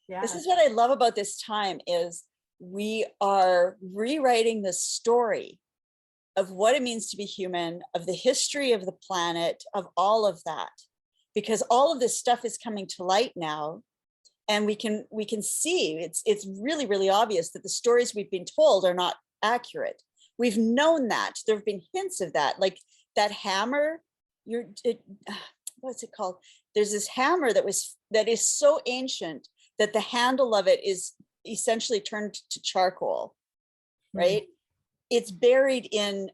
Yeah. This is what I love about this time is we are rewriting the story of what it means to be human, of the history of the planet, of all of that, because all of this stuff is coming to light now, and we can see it's really, really obvious that the stories we've been told are not accurate. We've known that. There have been hints of that, like that hammer. What's it called? There's this hammer that is so ancient that the handle of it is essentially turned to charcoal, right? It's buried in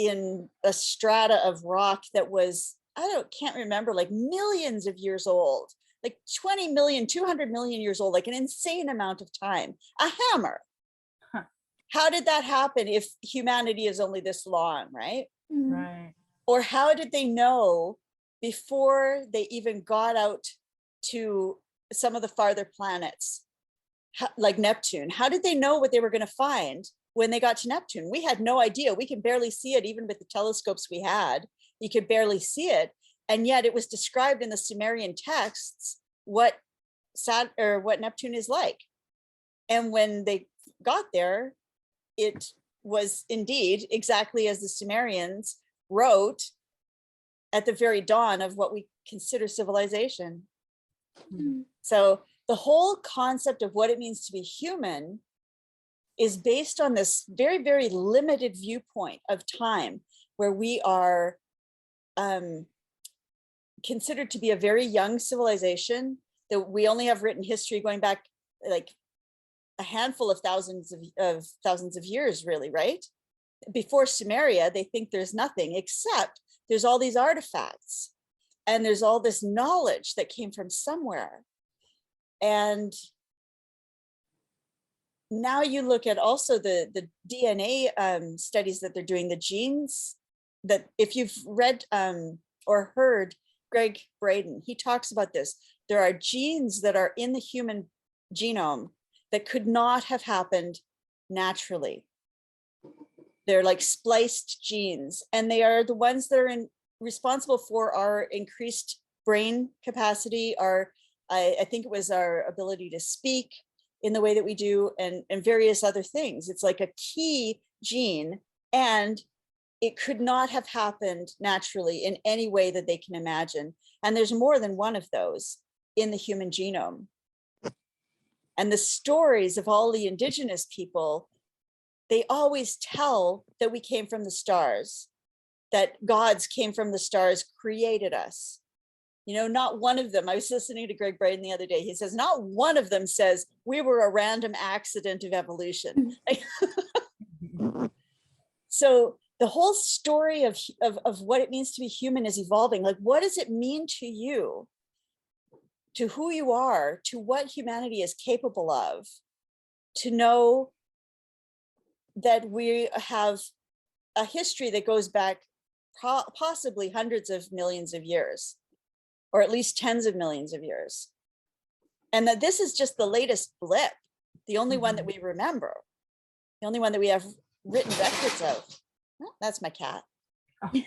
a strata of rock that was, can't remember, like millions of years old, like 20 million, 200 million years old, like an insane amount of time. A hammer. Huh. How did that happen if humanity is only this long, right? Right. Or how did they know before they even got out to some of the farther planets, like Neptune? How did they know what they were going to find when they got to Neptune? We had no idea. We can barely see it, even with the telescopes we had. You could barely see it. And yet it was described in the Sumerian texts what Neptune is like. And when they got there, it was indeed exactly as the Sumerians wrote at the very dawn of what we consider civilization. So the whole concept of what it means to be human is based on this very, very limited viewpoint of time, where we are considered to be a very young civilization, that we only have written history going back like a handful of thousands of years, really, right? Before Sumeria, they think there's nothing, except there's all these artifacts and there's all this knowledge that came from somewhere. And now you look at also the DNA studies that they're doing, the genes, that if you've read or heard Greg Braden, he talks about this. There are genes that are in the human genome that could not have happened naturally. They're like spliced genes, and they are the ones that are responsible for our increased brain capacity, I think it was our ability to speak in the way that we do, and various other things. It's like a key gene, and it could not have happened naturally in any way that they can imagine. And there's more than one of those in the human genome. And the stories of all the indigenous people, they always tell that we came from the stars, that gods came from the stars, created us. You know, not one of them, I was listening to Greg Braden the other day, he says, not one of them says we were a random accident of evolution. So the whole story of what it means to be human is evolving. Like, what does it mean to you, to who you are, to what humanity is capable of, to know that we have a history that goes back possibly hundreds of millions of years, or at least tens of millions of years. And that this is just the latest blip, the only one that we remember, the only one that we have written records of. Oh, that's my cat. Oh.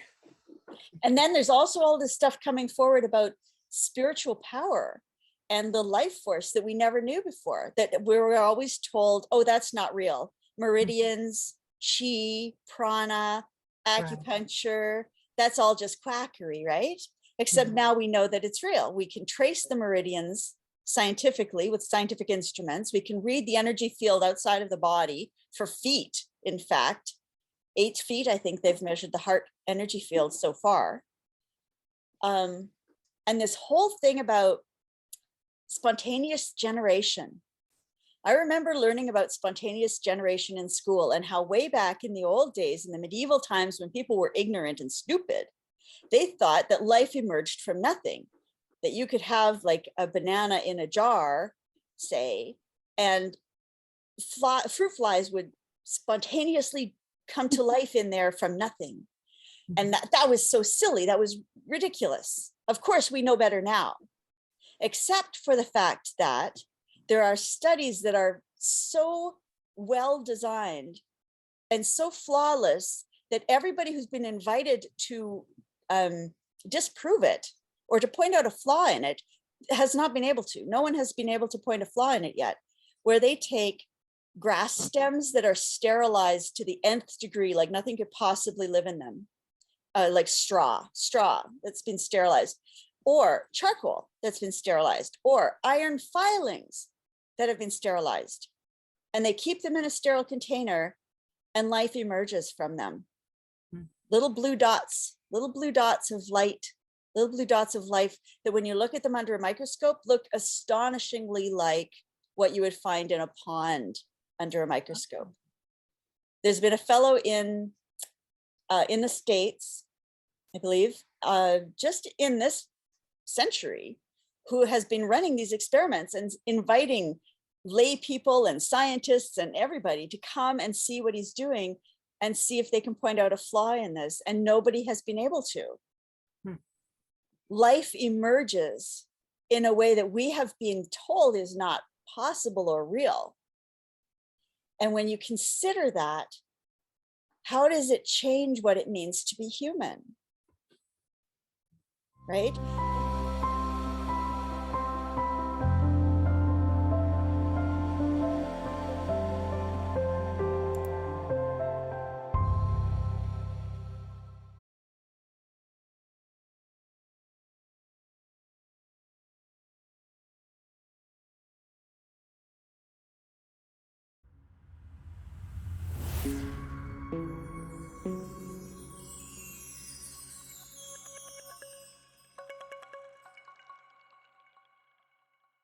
And then there's also all this stuff coming forward about spiritual power and the life force that we never knew before, that we were always told, oh, that's not real. Meridians, chi, prana, acupuncture, that's all just quackery, right? Except now we know that it's real. We can trace the meridians scientifically with scientific instruments. We can read the energy field outside of the body for feet, in fact. 8 feet, I think they've measured the heart energy field so far. And this whole thing about spontaneous generation. I remember learning about spontaneous generation in school, and how way back in the old days, in the medieval times when people were ignorant and stupid, they thought that life emerged from nothing, that you could have like a banana in a jar, say, and fruit flies would spontaneously come to life in there from nothing. And that was so silly. That was ridiculous. Of course, we know better now, except for the fact that there are studies that are so well designed and so flawless that everybody who's been invited to disprove it or to point out a flaw in it has not been able to. No one has been able to point a flaw in it yet, where they take grass stems that are sterilized to the nth degree, like nothing could possibly live in them, like straw that's been sterilized, or charcoal that's been sterilized, or iron filings that have been sterilized. And they keep them in a sterile container, and life emerges from them. Little blue dots of light, little blue dots of life that when you look at them under a microscope, look astonishingly like what you would find in a pond under a microscope. There's been a fellow in the States, I believe, just in this century, who has been running these experiments and inviting lay people and scientists and everybody to come and see what he's doing and see if they can point out a flaw in this. And nobody has been able to. Life emerges in a way that we have been told is not possible or real. And when you consider that, how does it change what it means to be human? Right?